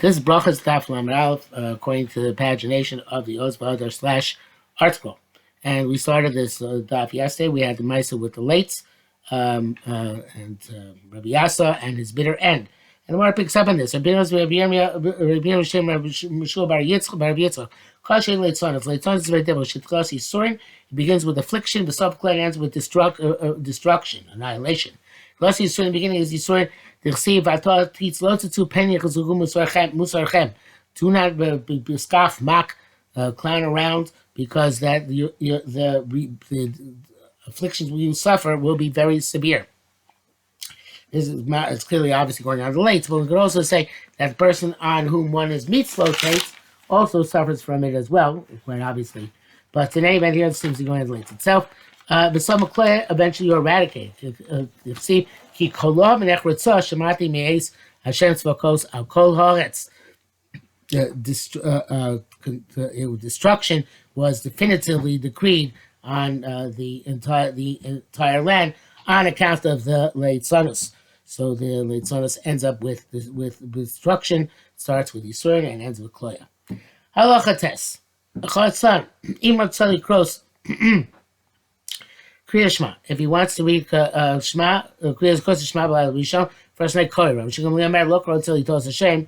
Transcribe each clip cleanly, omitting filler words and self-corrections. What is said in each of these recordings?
This bracha is Daf Lamed Aleph, according to the pagination of the Oz V'Adar / article. And we started this daf yesterday. We had the Maisa with the Lates, and Rabbi Yasa and his bitter end. And the Gemara picks up on this. Rabbi Yerushalmi Berachos. Leitzon is very difficult. Shitchlas Yisurin. It begins with affliction, the self-declared ends with destruction, annihilation. Shitchlas Yisurin, the beginning is Yisurin. Do not scoff, mock, clown around, because that the afflictions you suffer will be very severe. It's clearly obviously going on the late, but we could also say that the person on whom one is mitzvot takes also suffers from it as well, quite obviously. But in any event, here it seems to go on the late itself. The Samakleh eventually you eradicate. You see, Ki kolov and echritzah shemati me'es Hashem tzvakos al kol haaretz. Destruction was definitively decreed on the entire land on account of the Leitzanus. So the Leitzanus ends up with destruction, starts with Yisurin and ends with Kloya. Halacha tes. Achad son. Imar tzali kros. Kriya Shema. If he wants to read Shema, Kriya Shema b'layla rishon, first night Korah. Shigam li'amer lo kro until he tells Hashem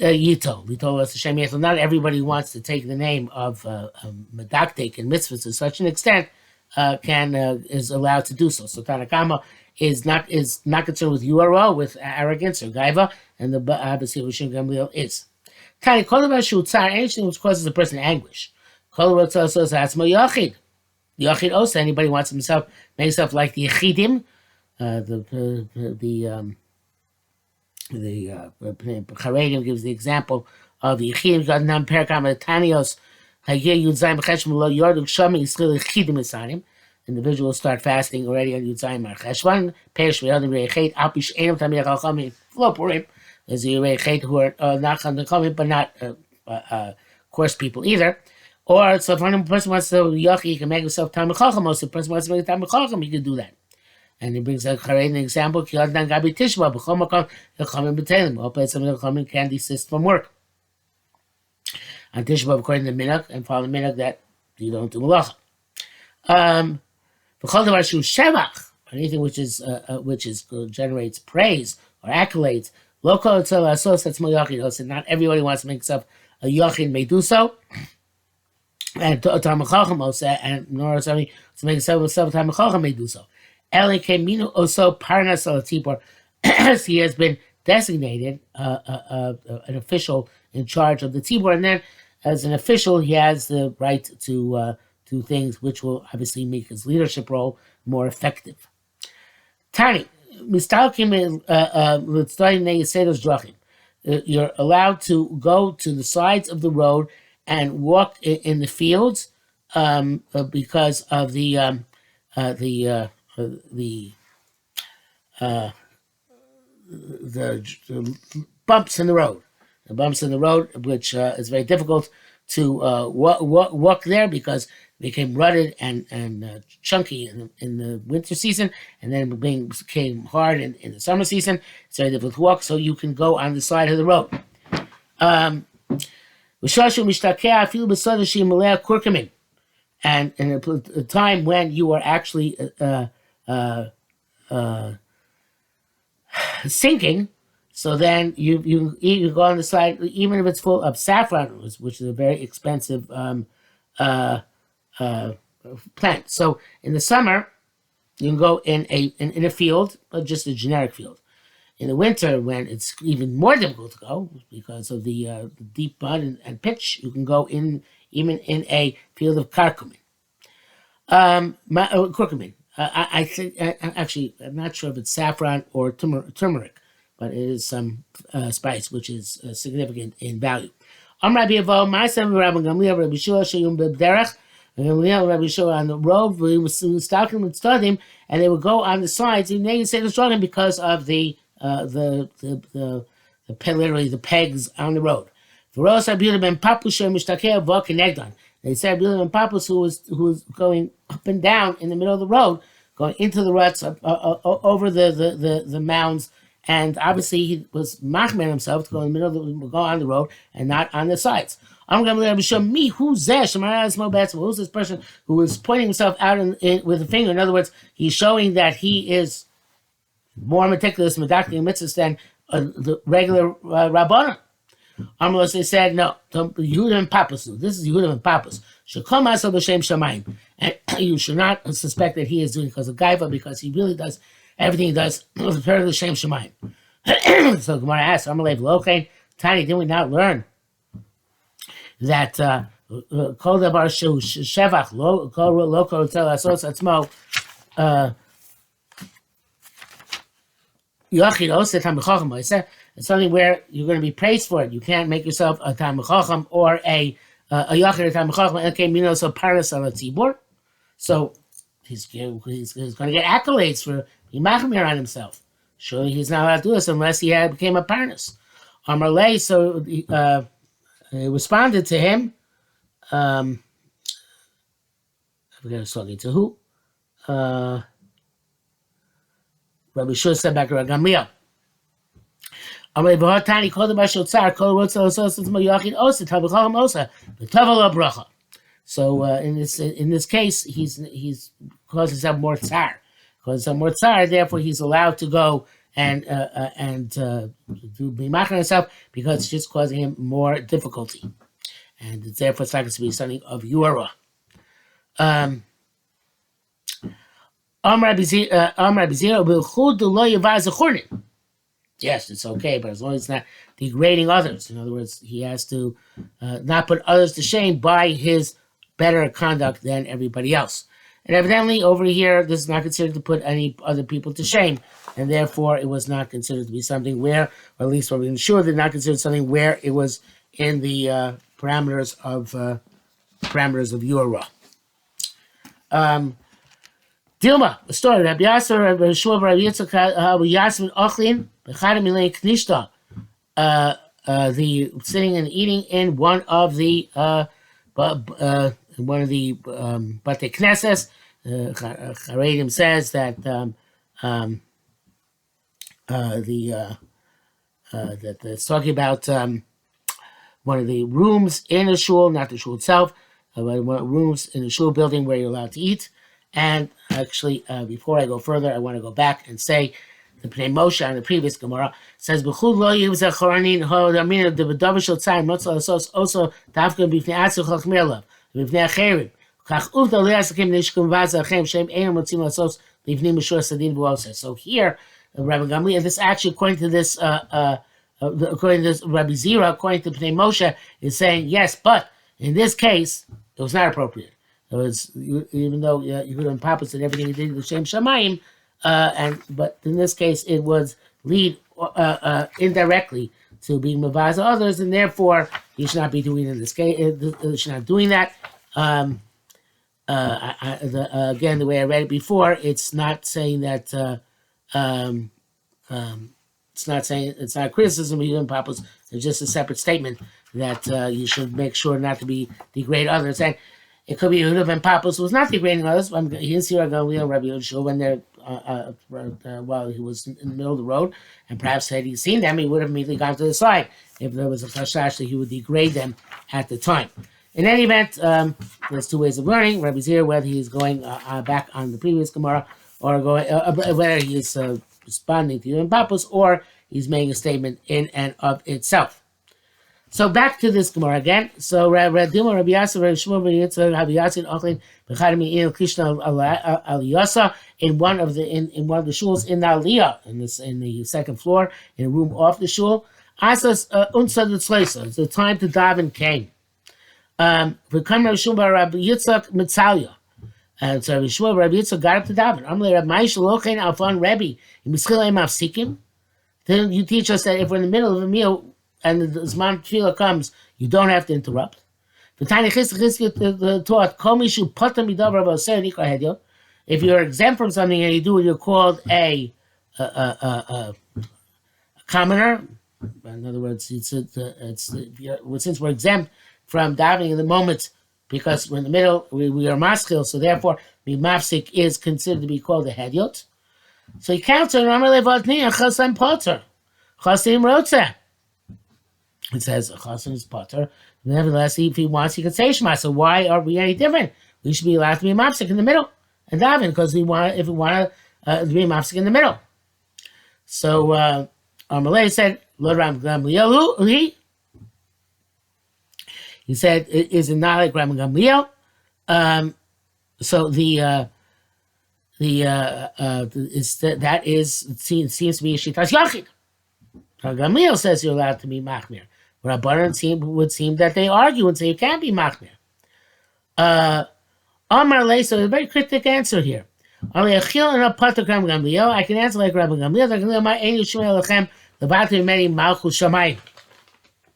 Yito. He told us Hashem Yito. Not everybody wants to take the name of Medaktek and mitzvahs to such an extent is allowed to do so. So Tanakama is not concerned with URO, with arrogance or gaiva, and the obviously Rishon Gamliel is. Tani kol davar shu tzar, anything which causes a person anguish. Kol davar tzar atzmo yachid. Yachid also, anybody wants himself, make himself like the Yechidim, the Charedim gives the example of the Yechidim, Gadnam Perkam Tanios, Hagir Yudzayim Cheshvan Lo Yorduk Shami Yisrael Yechidim Esanim. Individual will start fasting already on Yudzayim Cheshvan, Perish Ve'adim Reichet, Alpish Einam Tamir Chalchamim, Flopurim. There's the Reichet who are not Chalchamim, but not coarse people either. Or so if one person wants to Yachi, he can make himself Talmid Chacham. If the person wants to make a Talmid Chacham, he can do that. And he brings a Charein example. Ki Adnan Gabi Tishba b'chol makom Yachamim b'Teilim. All places some Yachamim can desist from work. On Tishba, according to the Minhag, and follow the Minhag that you don't do Malacha. B'chol davar shu shevach, anything which generates praise or accolades. Lo kol tzol asos that's Yachid. So not everybody wants to make himself a Yachid may do so. And Talmid Chacham also, and nor somebody to make himself Talmid Chacham may do so. Eli Keminu also Parnas al Tzibor, as he has been designated an official in charge of the Tzibor, and then as an official he has the right to do things which will obviously make his leadership role more effective. Tani, you're allowed to go to the sides of the road and walk in the fields because of the bumps in the road. The bumps in the road, which is very difficult to walk there because it became rutted and chunky in the winter season, and then it became hard in the summer season. It's very difficult to walk, so you can go on the side of the road. And in a time when you are actually sinking, so then you go on the side, even if it's full of saffron, which is a very expensive plant. So in the summer, you can go in a field, but just a generic field. In the winter, when it's even more difficult to go because of the deep mud and pitch, you can go even in a field of curcumin. Curcumin. I think actually I'm not sure if it's saffron or turmeric, but it is some spice which is significant in value. Rabbi Avo, my son Rabbi Gamliel, Rabbi Shua Shayum B'derech, and Rabbi Shua on the road. We were stalking and studying, and they would go on the sides. And they say the struggling because of literally the pegs on the road. They said Bilam ben Papus, who was going up and down in the middle of the road, going into the ruts over the mounds And obviously he was machmir himself to go in the middle, go on the road and not on the sides. I'm going to show me who's this person who is pointing himself out with a finger. In other words, he's showing that he is more meticulous medactic mitzvahs than the regular rabbanon. Amos, they said, no, Yehuda and Papas. This is Yehuda and Papas. Shekom asal b'shem shamayim. And you should not suspect that he is doing because of gaiva, because he really does everything he does with the Shem shamayim. So Gemara asks, Amalev Lochein, Tani, did we not learn that kol davar shu shevach lo kol tel asos atzmo yachid oset hamichacham oiseh. It's something where you're going to be praised for it. You can't make yourself a Talmid Chacham or a Yachid or Talmid Chacham. Okay, so Paras al Tzibur. So he's going to get accolades for being machmir on himself. Surely he's not allowed to do this unless he became a Parnas. Amarle, so he responded to him. I forget who's talking to who. Rabbi Shua said back to Gamliel. So in this case, he's causing himself more tsar. Therefore, he's allowed to go and do be machmir himself because it's just causing him more difficulty, and it's therefore it's not going to be something of yura. Yes, it's okay, but as long as it's not degrading others. In other words, he has to not put others to shame by his better conduct than everybody else. And evidently, over here, this is not considered to put any other people to shame, and therefore it was not considered to be something where, or at least we're sure they're not considered something where it was in the parameters of Yura. Dilma, the story. Rabbi Yasser, Rabbi Shua, Rabbi Yitzchak, Yasmin Ochlin, the sitting and eating in one of the Bate Knesses. Charedim says that that it's talking about one of the rooms in the shul, not the shul itself, one of the rooms in the shul building where you're allowed to eat. And actually, before I go further, I want to go back and say the Pnei Moshe on the previous Gemara says, "B'chud lo yivzeh choranin ho damina de b'davar shel tzayim motzah asos also dafka b'fnei atzur chalchmir lav b'fnei acherim kach uvda le'asakim nishkum vaz achem shem einam motzim asos b'fnei mishur sadin v'oseh." So here, Rabbi Gamliel, this actually according to this Rabbi Zira, according to Pnei Moshe, is saying yes, but in this case, it was not appropriate. Even though Yehuda and Papa said everything he did with Shem Shamayim, but in this case it would lead indirectly to being mavaz others, and therefore he should not be doing in this case. He should not doing that. Again, the way I read it before, it's not saying that. It's not saying it's not criticism of Yehuda and Papa's. It's just a separate statement that you should make sure not to degrade others. And it could be Yehuda and Papas was not degrading others. He didn't see Rabbi Yehoshua when they're while he was in the middle of the road, and perhaps had he seen them, he would have immediately gone to the side if there was a chashash that he would degrade them at the time. In any event, there's two ways of learning. Rabbi Zir, whether he's going back on the previous Gemara or going whether he is responding to Yehuda and Papas or he's making a statement in and of itself. So back to this Gemara again. So Rabbi Dilma, Rabbi Yasser, Rabbi Shmuel, Rabbi Yitzchak, Rabbi Yassin, Ochlin, B'chadami Il Krishna Aliyasa in one of the shuls in the Aliyah, in the second floor, in a room off the shul. Asas Unsad Tzleisa. It's the time to daven came. V'kam Rabbi Shmuel, Rabbi Yitzchak Mitzalia. And so Rabbi Shmuel, Rabbi Yitzchak got up to daven. Amle Rabbi Ma'isha Lochein Alfon Rebbe in Mischilei Mafsikim. Then you teach us that if we're in the middle of a meal and the Zman Tefillah comes, you don't have to interrupt. The Tiny Chizki taught, if you're exempt from something and you do it, you're called a commoner. In other words, since we're exempt from davening in the moment because we're in the middle, we are maskil, so therefore, the mafsik is considered to be called a hedyot. So he counted Amalei Vatni and Chasam Potter. Chasim Rotze. It says Chasim is Potter. Nevertheless, if he wants, he can say Shema. So why are we any different? We should be allowed to be mafsik in the middle and daven because we want if we want to be mafsik in the middle. So Amalei said, "Lord Ram Gamliel." He said, "Is it not like Ram Gamliel?" So seems to be a shitas yachid. Gamliel says you're allowed to be machmir. Rabbanan would seem that they argue and say you can't be machmir. Amar Le, so a very cryptic answer here. I can answer like Rabbi Gamliel.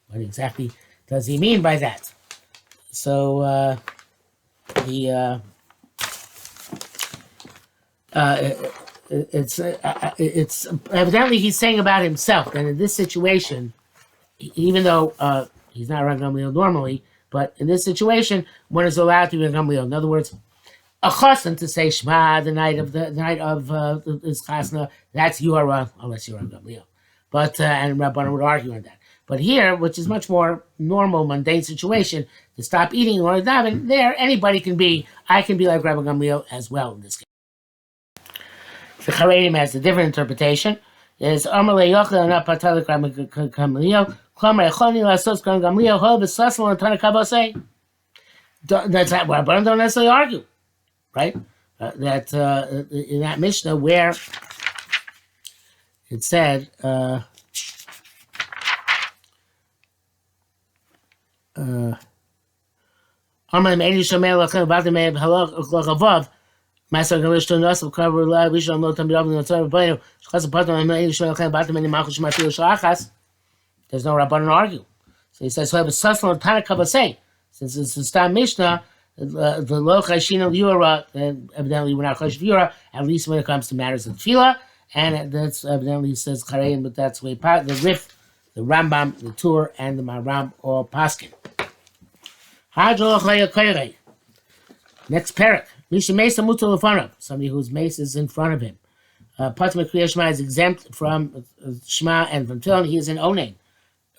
What exactly does he mean by that? So it's evidently he's saying about himself that in this situation, even though he's not Rabbi Gamliel normally, but in this situation, one is allowed to be Rabbi Gamliel. In other words, a chassan to say Shema the night of his chasna, that's your unless you're Rabbi Gamliel. But and Rabbanan would argue on that. But here, which is much more normal, mundane situation, to stop eating or daven, there anybody can be. I can be like Rabbi Gamliel as well in this case. The Charedim has a different interpretation. Is Amalei Yochel not Patalik Rabbi Gamliel? Klamer Echoni Lasos Gamliel Ho B'Sasal and Tanakavosei. That's not what Rabbanan don't necessarily argue, right? That in that Mishnah where it said. Amalei Meiri Shomei Lachem Batim Meir Halachavav. Master Galish to us of cover live, we shall know Tamil of the Torah. There's no Rabbanan argue. So he says, so I have a Sassan Tanakava say, since it's a Stam Mishnah, the Lo Chashina Yura, and evidently we're not Chash Yura, at least when it comes to matters of Tefillah, and that's evidently says Charein, but that's way part the Rif, the Rambam, the Tur, and the Maram or Paskin. Next parak. Somebody whose mace is in front of him. Patim Kriya Shema is exempt from Shema and from Tefillin. He is an onaim.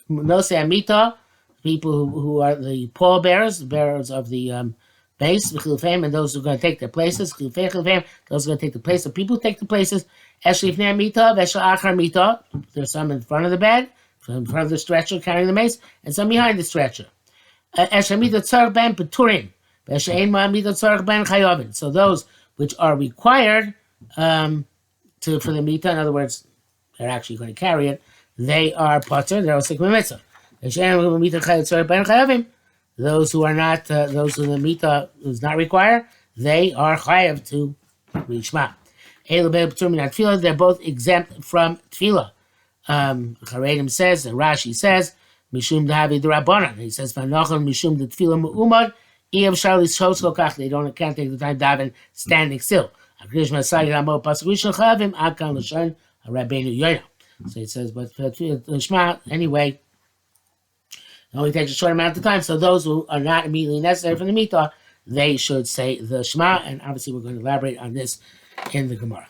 Nose Amita, people who are the pallbearers, the bearers of the base, and those who are going to take their places. Those who are going to take the place of people who take the places. Eshlifnei Mita, Veshal Achar Mita. There's some in front of the bed, in front of the stretcher carrying the mace, and some behind the stretcher. Eshamita Tzar Ben Peturim. So those which are required for the mita, in other words, they're actually going to carry it, they are potter, they're also mitzvah. Those who are not, those who the mita is not required, they are chayav to read Shema. They're both exempt from tefillah. Charedim says, and Rashi says, Mishum Davi Rabbanan. He says, Vanochan Mishum the tefillah mu'umad. They can't take the time daven standing still. So he says, but for the Shema, anyway, it only takes a short amount of time. So those who are not immediately necessary for the Mitah, they should say the Shema. And obviously, we're going to elaborate on this in the Gemara.